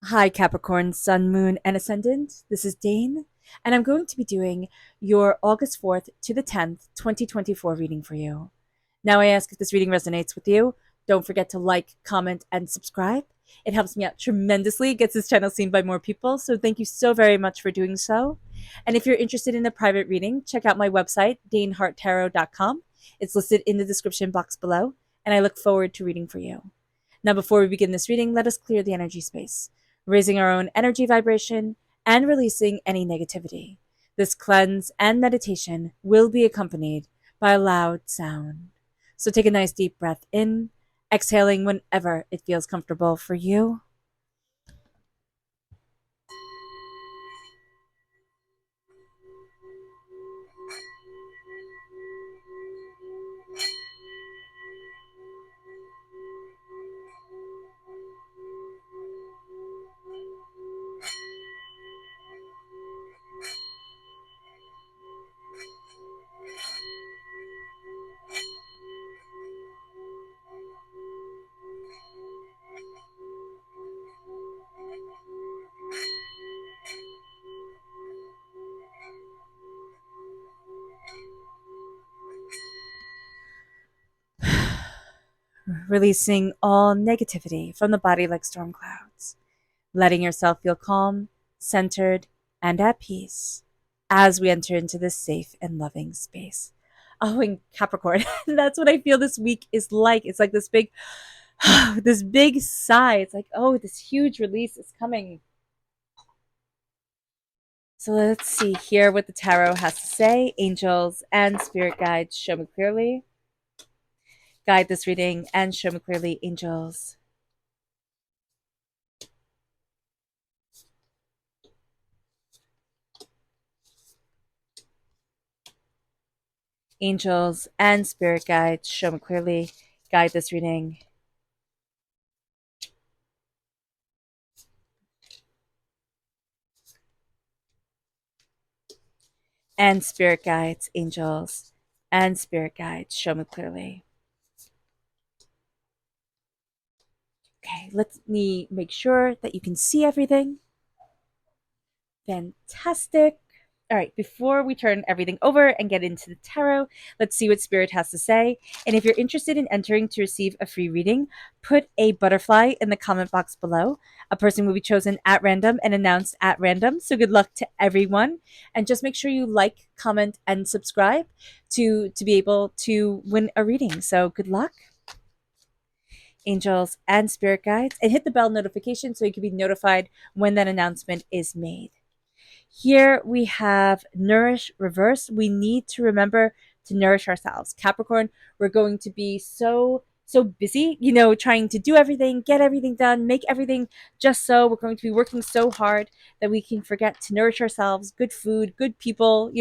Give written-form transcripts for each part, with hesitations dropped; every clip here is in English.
Hi, Capricorn, Sun, Moon, and Ascendant. This is Dane, and I'm going to be doing your August 4th to the 10th, 2024 reading for you. Now, I ask if this reading resonates with you. Don't forget to like, comment, and subscribe. It helps me out tremendously, gets this channel seen by more people, so thank you so very much for doing so. And if you're interested in a private reading, check out my website, daneharttarot.com. It's listed in the description box below, and I look forward to reading for you. Now, before we begin this reading, let us clear the energy space, raising our own energy vibration and releasing any negativity. This cleanse and meditation will be accompanied by a loud sound. So take a nice deep breath in, exhaling whenever it feels comfortable for you. Releasing all negativity from the body like storm clouds, letting yourself feel calm, centered, and at peace as we enter into this safe and loving space. Oh, and Capricorn, that's what I feel this week is like. It's like this big, this big sigh. It's like, oh, this huge release is coming. So let's see here what the tarot has to say. Angels and spirit guides, show me clearly. Guide this reading and show me clearly, angels. Angels and spirit guides, show me clearly. Guide this reading. And spirit guides, angels and spirit guides, show me clearly. Okay, let me make sure that you can see everything. Fantastic. All right, before we turn everything over and get into the tarot, let's see what Spirit has to say. And if you're interested in entering to receive a free reading, put a butterfly in the comment box below. A person will be chosen at random and announced at random. So good luck to everyone. And just make sure you like, comment, and subscribe to be able to win a reading. So good luck, angels and spirit guides. And hit the bell notification so you can be notified when that announcement is made. Here we have nourish reverse. We need to remember to nourish ourselves. Capricorn, we're going to be so busy, trying to do everything, get everything done, make everything just so. We're going to be working so hard that we can forget to nourish ourselves. Good food, good people,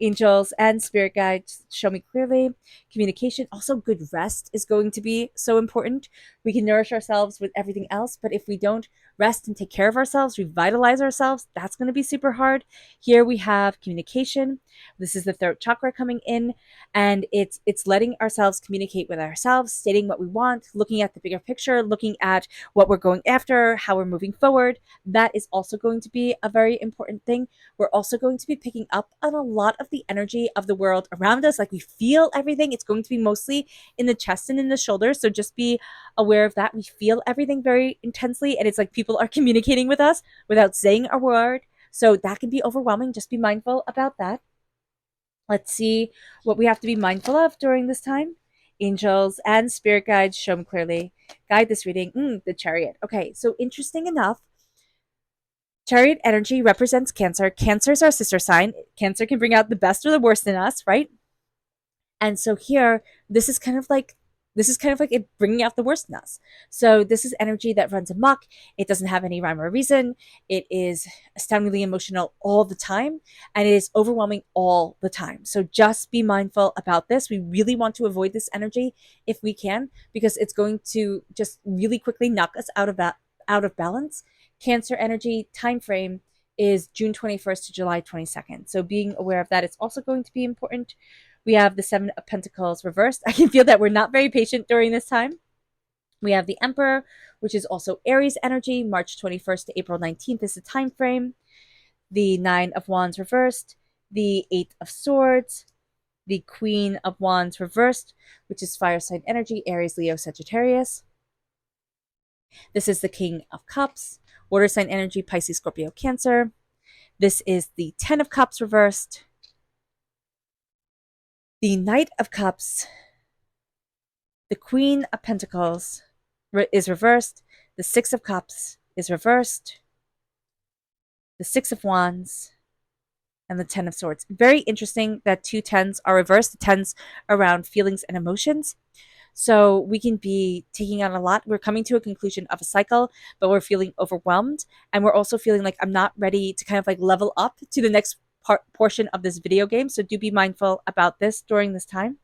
angels and spirit guides show me clearly. Communication, also good rest is going to be so important. We can nourish ourselves with everything else, but if we don't rest and take care of ourselves, revitalize ourselves, that's going to be super hard. Here we have communication. This is the throat chakra coming in, and it's letting ourselves communicate with ourselves, stating what we want, looking at the bigger picture, looking at what we're going after, how we're moving forward. That is also going to be a very important thing. We're also going to be picking up on a lot of the energy of the world around us. Like we feel everything. It's going to be mostly in the chest and in the shoulders. So just be aware of that. We feel everything very intensely, and it's like people are communicating with us without saying a word. So that can be overwhelming. Just be mindful about that. Let's see what we have to be mindful of during this time. Angels and spirit guides show me clearly. Guide this reading. The chariot. Okay, so interesting enough, chariot energy represents Cancer. Cancer is our sister sign. Cancer can bring out the best or the worst in us, right? And so here, this is kind of like it bringing out the worst in us. So this is energy that runs amok. It doesn't have any rhyme or reason. It is astoundingly emotional all the time, and it is overwhelming all the time. So just be mindful about this. We really want to avoid this energy if we can, because it's going to just really quickly knock us out of balance. Cancer energy time frame is June 21st to July 22nd. So being aware of that is also going to be important. We have the Seven of Pentacles reversed. I can feel that we're not very patient during this time. We have the Emperor, which is also Aries energy. March 21st to April 19th is the time frame. The Nine of Wands reversed, the Eight of Swords, the Queen of Wands reversed, which is fire sign energy, Aries, Leo, Sagittarius. This is the King of Cups, water sign energy, Pisces, Scorpio, Cancer. This is the Ten of Cups reversed, the Knight of Cups, the Queen of Pentacles is reversed, the Six of Cups is reversed, the Six of Wands, and the Ten of Swords. Very interesting that two tens are reversed. The tens around feelings and emotions. So we can be taking on a lot. We're coming to a conclusion of a cycle, but we're feeling overwhelmed. And we're also feeling like I'm not ready to kind of like level up to the next portion of this video game. So do be mindful about this during this time.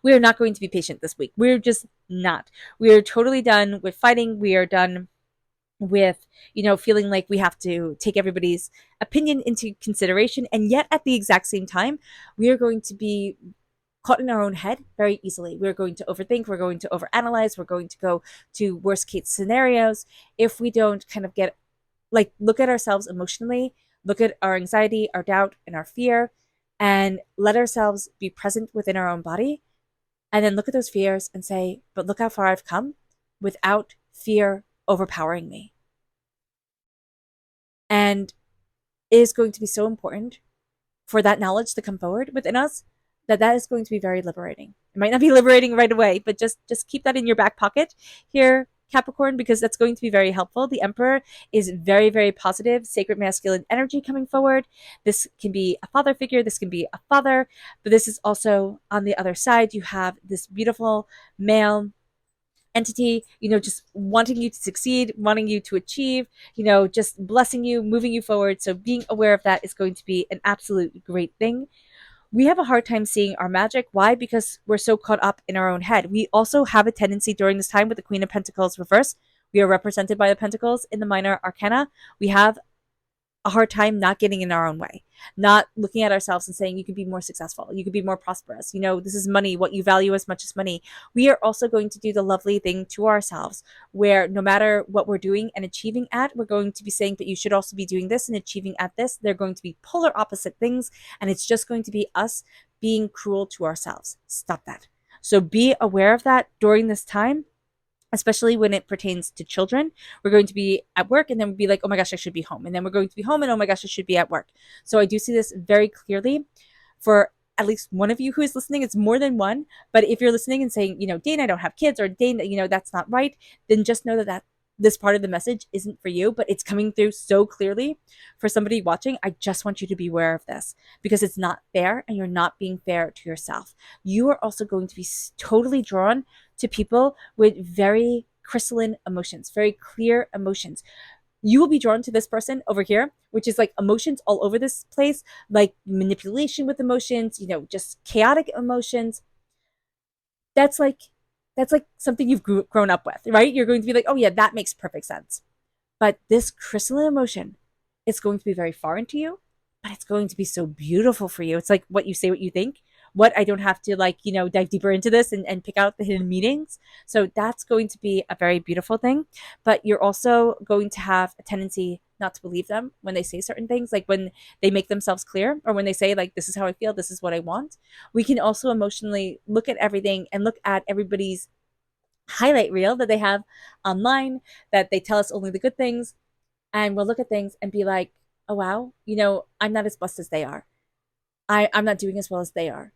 We are not going to be patient this week. We're just not. We are totally done with fighting. We are done with, feeling like we have to take everybody's opinion into consideration. And yet at the exact same time, we are going to be caught in our own head very easily. We're going to overthink. We're going to overanalyze. We're going to go to worst case scenarios if we don't kind of look at ourselves emotionally, look at our anxiety, our doubt, and our fear, and let ourselves be present within our own body. And then look at those fears and say, but look how far I've come without fear overpowering me. And it is going to be so important for that knowledge to come forward within us that is going to be very liberating. It might not be liberating right away, but just keep that in your back pocket here, Capricorn, because that's going to be very helpful. The Emperor is very, very positive, sacred masculine energy coming forward. This can be a father figure. This can be a father, but this is also on the other side. You have this beautiful male entity, just wanting you to succeed, wanting you to achieve, just blessing you, moving you forward. So being aware of that is going to be an absolute great thing. We have a hard time seeing our magic. Why? Because we're so caught up in our own head. We also have a tendency during this time with the Queen of Pentacles reverse. We are represented by the Pentacles in the minor arcana. We have a hard time not getting in our own way, not looking at ourselves and saying, you could be more successful, you could be more prosperous. This is money, what you value as much as money. We are also going to do the lovely thing to ourselves where no matter what we're doing and achieving at, we're going to be saying, but you should also be doing this and achieving at this. They're going to be polar opposite things. And it's just going to be us being cruel to ourselves. Stop that. So be aware of that during this time, especially when it pertains to children. We're going to be at work and then we'll be like, oh my gosh, I should be home. And then we're going to be home and oh my gosh, I should be at work. So I do see this very clearly for at least one of you who is listening. It's more than one. But if you're listening and saying, Dane, I don't have kids, or Dane, that's not right, then just know that this part of the message isn't for you, but it's coming through so clearly for somebody watching. I just want you to be aware of this because it's not fair and you're not being fair to yourself. You are also going to be totally drawn to people with very crystalline emotions, very clear emotions. You will be drawn to this person over here, which is like emotions all over this place, like manipulation with emotions, just chaotic emotions. That's like something you've grown up with, right? You're going to be like, oh yeah, that makes perfect sense. But this crystalline emotion, it's going to be very foreign to you, but it's going to be so beautiful for you. It's like what you say, what you think. I don't have to dive deeper into this and pick out the hidden meanings. So that's going to be a very beautiful thing. But you're also going to have a tendency not to believe them when they say certain things, like when they make themselves clear or when they say like, this is how I feel, this is what I want. We can also emotionally look at everything and look at everybody's highlight reel that they have online, that they tell us only the good things. And we'll look at things and be like, oh, wow, I'm not as blessed as they are. I'm not doing as well as they are.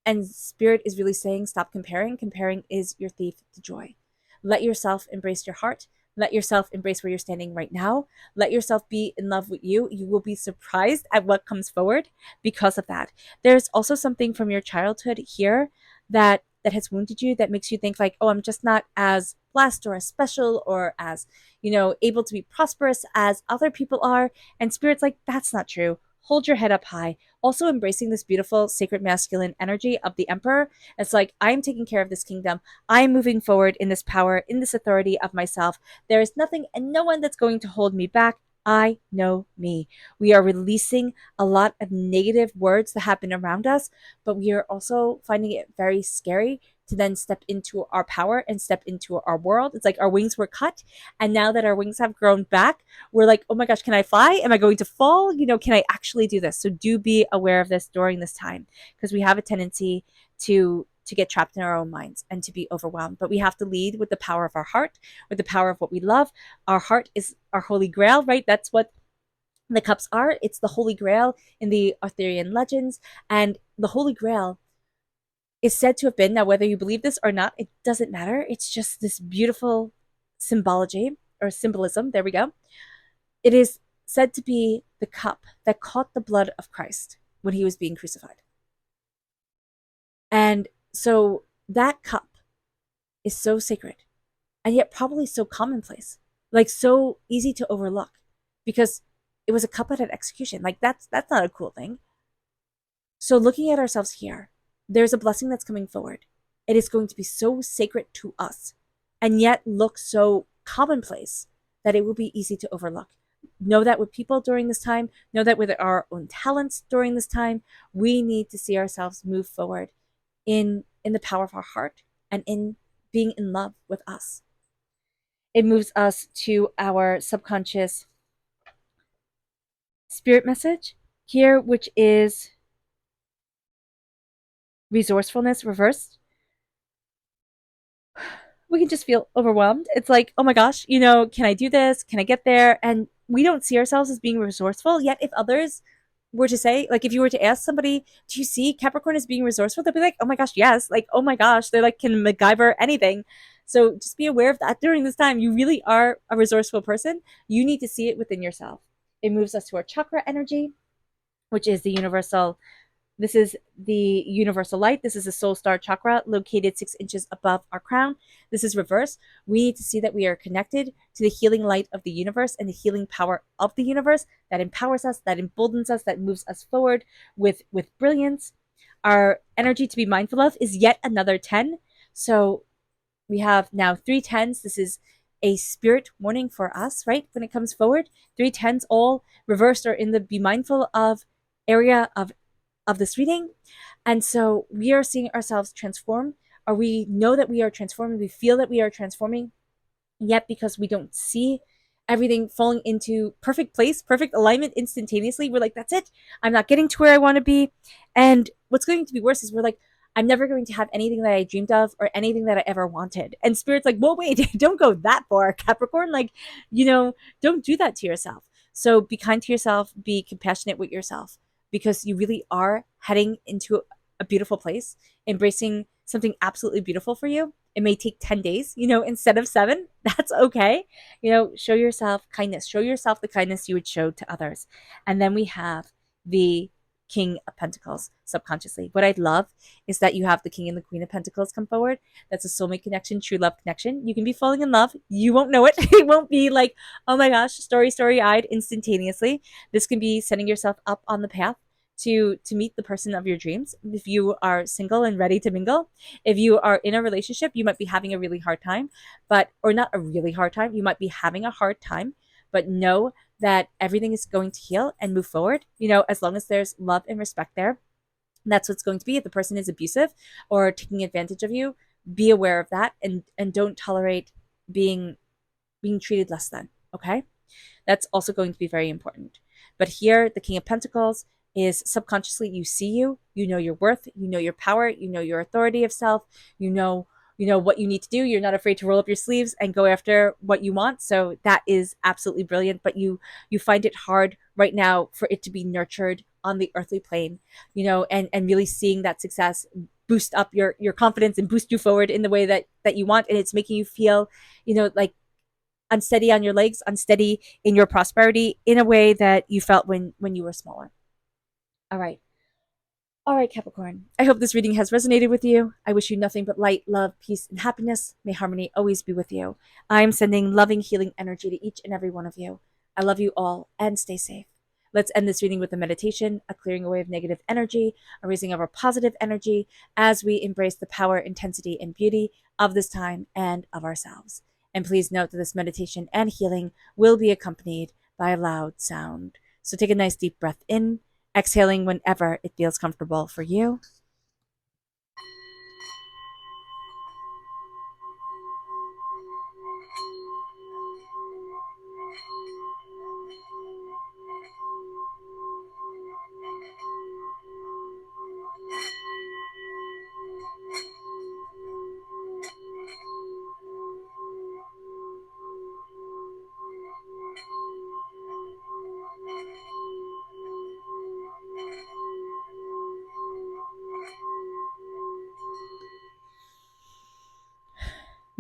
And Spirit is really saying, stop comparing. Comparing is your thief to joy. Let yourself embrace your heart. Let yourself embrace where you're standing right now. Let yourself be in love with you. You will be surprised at what comes forward because of that. There's also something from your childhood here that has wounded you, that makes you think like, oh, I'm just not as blessed or as special or as, able to be prosperous as other people are. And Spirit's like, that's not true. Hold your head up high. Also embracing this beautiful sacred masculine energy of the Emperor. It's like, I am taking care of this kingdom. I am moving forward in this power, in this authority of myself. There is nothing and no one that's going to hold me back. I know me. We are releasing a lot of negative words that happen around us, but we are also finding it very scary to then step into our power and step into our world. It's like our wings were cut, and now that our wings have grown back, we're like, oh my gosh, can I fly? Am I going to fall? Can I actually do this? So do be aware of this during this time, because we have a tendency to get trapped in our own minds and to be overwhelmed. But we have to lead with the power of our heart, with the power of what we love. Our heart is our holy grail, right? That's what the cups are. It's the holy grail in the Arthurian legends. And the holy grail is said to have been, now whether you believe this or not, it doesn't matter. It's just this beautiful symbology or symbolism. There we go. It is said to be the cup that caught the blood of Christ when he was being crucified. And so that cup is so sacred and yet probably so commonplace, like so easy to overlook, because it was a cup at an execution. Like that's not a cool thing. So looking at ourselves here, there's a blessing that's coming forward. It is going to be so sacred to us and yet look so commonplace that it will be easy to overlook. Know that with people during this time, know that with our own talents during this time, we need to see ourselves move forward in the power of our heart and in being in love with us. It moves us to our subconscious spirit message here, which is resourcefulness reversed. We can just feel overwhelmed. It's like, oh my gosh, can I do this? Can I get there? And we don't see ourselves as being resourceful. Yet if others were to say, like if you were to ask somebody, do you see Capricorn as being resourceful? They'll be like, oh my gosh, yes. Like, oh my gosh, they're like, can MacGyver anything. So just be aware of that during this time. You really are a resourceful person. You need to see it within yourself. It moves us to our chakra energy, which is the universal. This is the universal light. This is the soul star chakra located 6 inches above our crown. This is reverse. We need to see that we are connected to the healing light of the universe and the healing power of the universe that empowers us, that emboldens us, that moves us forward with brilliance. Our energy to be mindful of is yet another 10. So we have now 3 10s. This is a spirit warning for us, right? When it comes forward, 3 10s all reversed or in the be mindful of area of this reading. And so we are seeing ourselves transform, or we know that we are transforming. We feel that we are transforming, yet because we don't see everything falling into perfect place, perfect alignment instantaneously, we're like, that's it. I'm not getting to where I want to be. And what's going to be worse is we're like, I'm never going to have anything that I dreamed of or anything that I ever wanted. And Spirit's like, well, wait, don't go that far, Capricorn. Like, don't do that to yourself. So be kind to yourself, be compassionate with yourself, because you really are heading into a beautiful place, embracing something absolutely beautiful for you. It may take 10 days, instead of 7. That's okay. Show yourself kindness. Show yourself the kindness you would show to others. And then we have the King of Pentacles subconsciously. What I love is that you have the King and the Queen of Pentacles come forward. That's a soulmate connection, true love connection. You can be falling in love. You won't know it. It won't be like, oh my gosh, story-eyed instantaneously. This can be setting yourself up on the path to meet the person of your dreams. If you are single and ready to mingle, if you are in a relationship, you might be having a really hard time, or not a really hard time, you might be having a hard time, but know that everything is going to heal and move forward, as long as there's love and respect there. That's what's going to be. If the person is abusive or taking advantage of you, be aware of that and don't tolerate being treated less than, okay? That's also going to be very important. But here, the King of Pentacles is subconsciously, you see you know your worth, you know your power, you know your authority of self, you know what you need to do. You're not afraid to roll up your sleeves and go after what you want. So that is absolutely brilliant. But you find it hard right now for it to be nurtured on the earthly plane, and really seeing that success boost up your confidence and boost you forward in the way that you want. And it's making you feel, like unsteady on your legs, unsteady in your prosperity in a way that you felt when you were smaller. All right. All right, Capricorn. I hope this reading has resonated with you. I wish you nothing but light, love, peace, and happiness. May harmony always be with you. I'm sending loving, healing energy to each and every one of you. I love you all and stay safe. Let's end this reading with a meditation, a clearing away of negative energy, a raising of our positive energy as we embrace the power, intensity, and beauty of this time and of ourselves. And please note that this meditation and healing will be accompanied by a loud sound. So take a nice deep breath in, exhaling whenever it feels comfortable for you.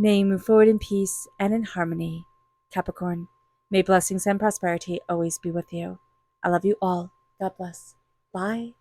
May you move forward in peace and in harmony. Capricorn, may blessings and prosperity always be with you. I love you all. God bless. Bye.